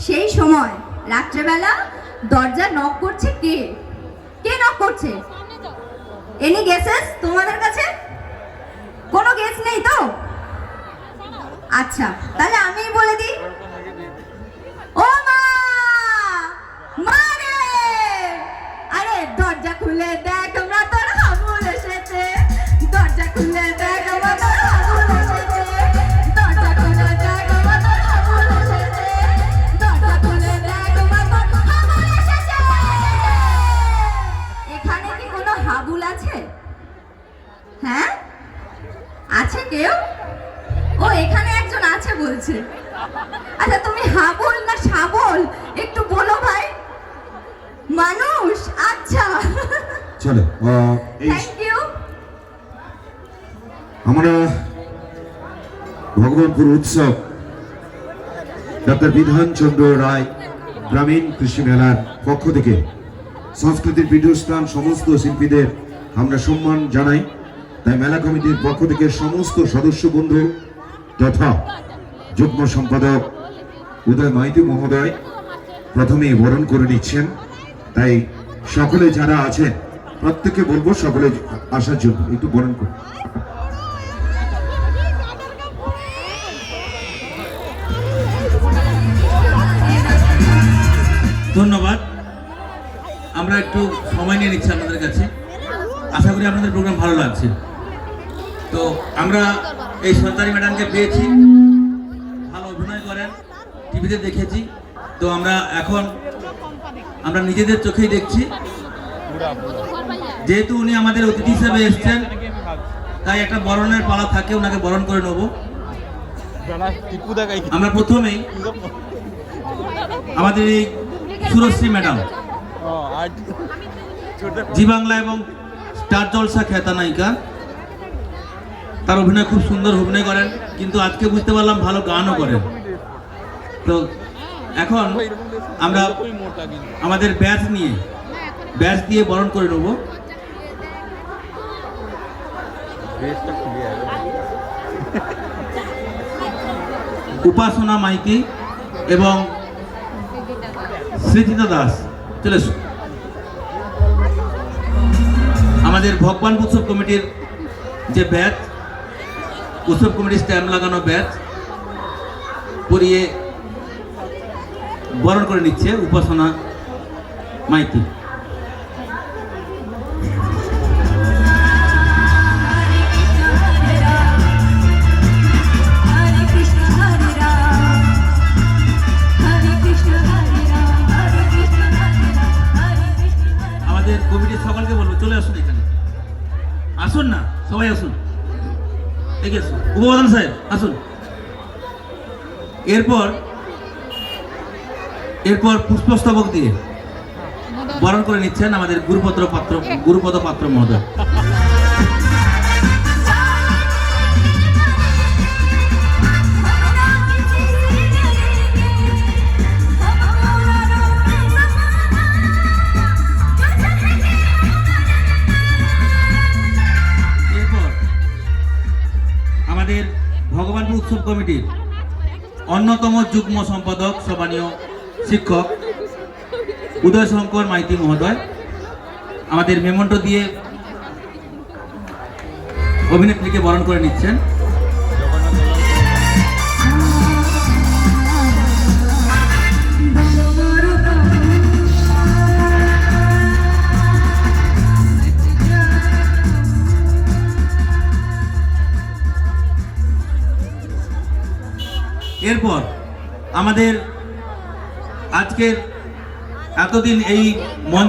সেই সময় রাত্রেবেলা দরজা নক করছে কে? কে নক করছে? এনি গেসেস তোমাদের কাছে? কোনো গেস নেই তো? আচ্ছা, তাহলে আমিই বলে দিই। ও মা, মা রে! আরে দরজা খুলে দেখ, আমরা তোর হাবুল এসেছে। দরজা খুলে দেখ, আমরা তোর হাবুল এসেছে। দরজা খুলে দেখ, আমরা তোর হাবুল এসেছে। দরজা খুলে দেখ, আমরা তোর হাবুল এসেছে। এখানে কি কোনো হাবুল আছে? হ্যাঁ, আছে কেউ? ও, এখানে একজন আছে বলছে। আচ্ছা, তুমি হাবুল না শাবল একটু বলো ভাই। মানুষ, আচ্ছা, চলো। Thank you. আমরা ভগবানপুর উৎসব ডক্টর বিধানচন্দ্র রায় গ্রামীণ কৃষি মেলার পক্ষ থেকে সংস্কৃতির পীঠস্থান সমস্ত শিল্পীদের আমরা সম্মান জানাই। তাই মেলা কমিটির পক্ষ থেকে সমস্ত সদস্য বন্ধু তথা যুগ্ম সম্পাদক উদয় মাইতি মহোদয় প্রথমেই বরণ করে নিচ্ছেন। তাই সকলে যারা আছেন প্রত্যেককে বলবো সকলে আসার জন্য একটু বরণ করুন। ধন্যবাদ। আমরা একটু সময় নিয়ে নিচ্ছি আপনাদের কাছে। আশা করি আপনাদের প্রোগ্রাম ভালো লাগছে। তো আমরা এই সন্তানী ম্যাডামকে পেয়েছি, ভালো অভিনয় করেন, টিভিতে দেখেছি। তো আমরা নিজেদের চোখেই দেখছি। যেহেতু উনি আমাদের অতিথি হিসেবে এসছেন, তাই একটা বরণের পালা থাকে, ওনাকে বরণ করে নেব। আমরা প্রথমেই আমাদের এই সুরশ্রী ম্যাডাম, জি বাংলা এবং স্টার জলসা খ্যাতা নায়িকা, তার অভিনয় খুব সুন্দর অভিনয় করেন, কিন্তু আজকে বুঝতে পারলাম ভালো গানও করেন। তো এখন আমরা আমাদের ব্যাচ দিয়ে বরণ করে নেব। উপাসনা মাইতি এবং সৃজিতা দাস চলে এসো। আমাদের ভগবান উৎসব কমিটির যে ব্যাচ, উৎসব কমিটির স্ট্যাম্প লাগানো ব্যাচ পরিয়ে বরণ করে নিচ্ছে উপাসনা মাইতি। আমাদের কমিটির সকলকে বলবো চলে আসুন, এখানে আসুন না, সবাই আসুন, এগিয়ে আসুন। উপপ্রধান সাহেব আসুন। এরপর পুষ্পস্তবক দিয়ে বরণ করে নিচ্ছেন আমাদের গুরুপদ পাত্র মহোদয়। এরপর আমাদের ভগবানপুর উৎসব কমিটির অন্যতম যুগ্ম সম্পাদক সম্মানীয় শিক্ষক উদয় শঙ্কর মাইতি মহোদয় আমাদের মেমন্টো দিয়ে অভিনেত্রীকে বরণ করে নিচ্ছেন। এরপর আমাদের আজকের এতদিন এই মঞ্চ